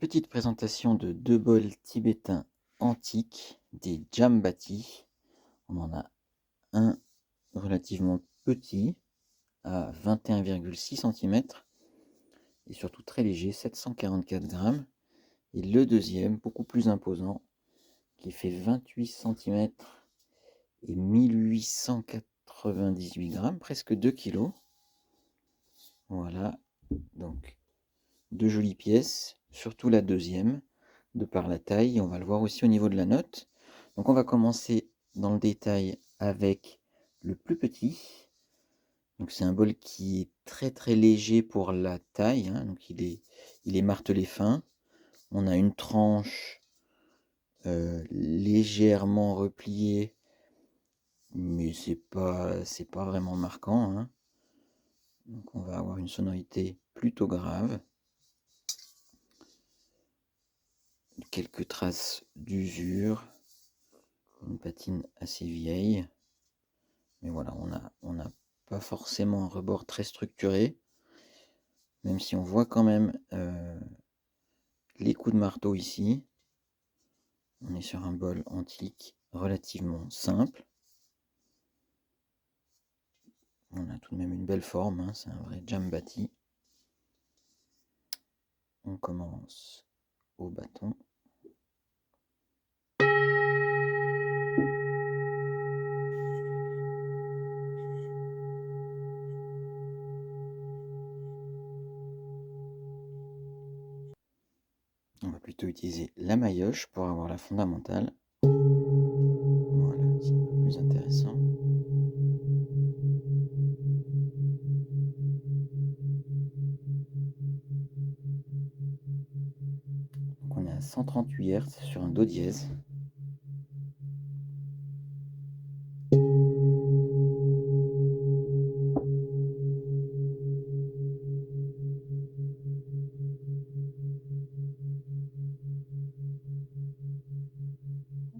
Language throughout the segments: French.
Petite présentation de deux bols tibétains antiques, des Jambati. On en a un relativement petit, à 21,6 cm, et surtout très léger, 744 grammes. Et le deuxième, beaucoup plus imposant, qui fait 28 cm et 1898 grammes, presque 2 kg. Voilà, donc deux jolies pièces, surtout la deuxième, de par la taille. On va le voir aussi au niveau de la note. Donc on va commencer dans le détail avec le plus petit. Donc c'est un bol qui est très très léger pour la taille, hein. Donc il est martelé fin. On a une tranche légèrement repliée, mais c'est pas vraiment marquant, hein. Donc on va avoir une sonorité plutôt grave. Quelques traces d'usure, une patine assez vieille, mais voilà, on n'a pas forcément un rebord très structuré, même si on voit quand même les coups de marteau ici. On est sur un bol antique relativement simple. On a tout de même une belle forme, hein, c'est un vrai Jambati. On commence au bâton. On va plutôt utiliser la maillotche pour avoir la fondamentale. Voilà, c'est un peu plus intéressant. Donc on est à 138 Hz sur un Do dièse.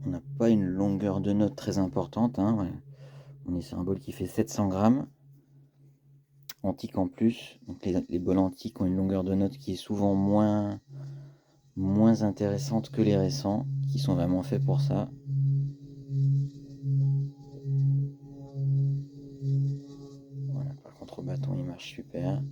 On n'a pas une longueur de note très importante, hein, ouais. On est sur un bol qui fait 700 grammes, antique en plus. Donc les bols antiques ont une longueur de note qui est souvent moins intéressante que les récents, qui sont vraiment faits pour ça. Voilà, par contre au bâton il marche super.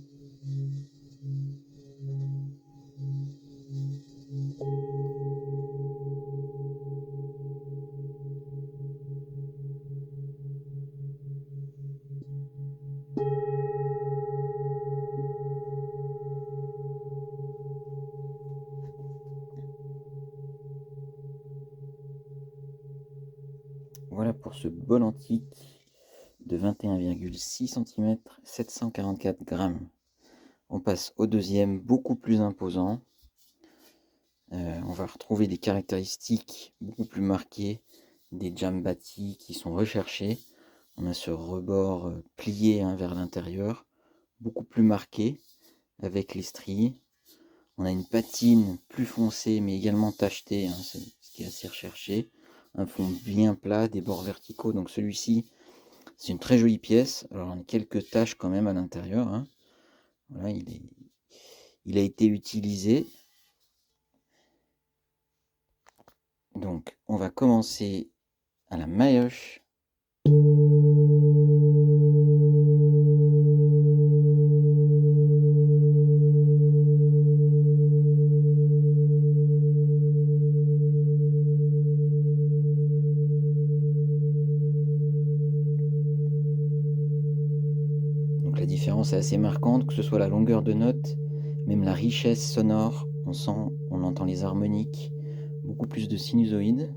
Voilà pour ce bol antique de 21,6 cm, 744 grammes. On passe au deuxième, beaucoup plus imposant. On va retrouver des caractéristiques beaucoup plus marquées des Jambati qui sont recherchés. On a ce rebord plié, hein, vers l'intérieur, beaucoup plus marqué avec les stries. On a une patine plus foncée mais également tachetée, hein, c'est ce qui est assez recherché. Un fond bien plat, des bords verticaux. Donc celui-ci, c'est une très jolie pièce. Alors on a quelques taches quand même à l'intérieur, hein. Voilà, il a été utilisé. Donc on va commencer à la maillotche. Donc la différence est assez marquante, que ce soit la longueur de note, même la richesse sonore. On entend les harmoniques, beaucoup plus de sinusoïdes.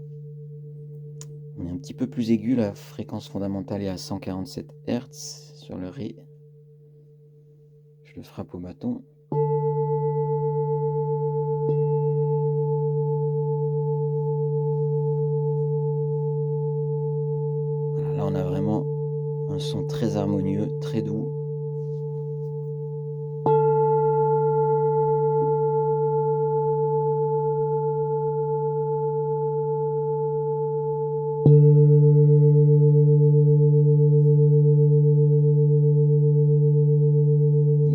On est un petit peu plus aigu, la fréquence fondamentale est à 147 Hz sur le Ré. Je le frappe au bâton. Voilà, là on a vraiment un son très harmonieux, très doux. Et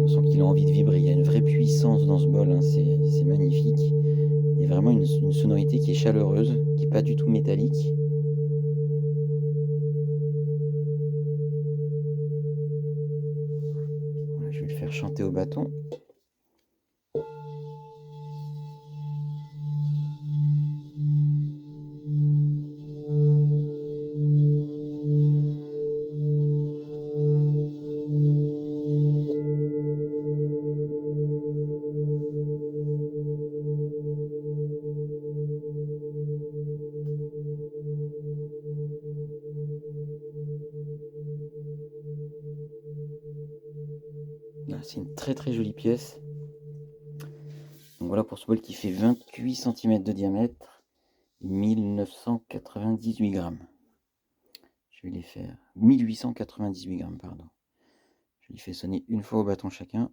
on sent qu'il a envie de vibrer, il y a une vraie puissance dans ce bol. bol, hein, c'est magnifique. Il y a vraiment une sonorité qui est chaleureuse, qui n'est pas du tout métallique. Voilà, je vais le faire chanter au bâton. C'est une très très jolie pièce. Donc voilà pour ce bol qui fait 28 cm de diamètre, 1998 grammes. Je vais les faire 1898 grammes, pardon. Je les fais sonner une fois au bâton chacun.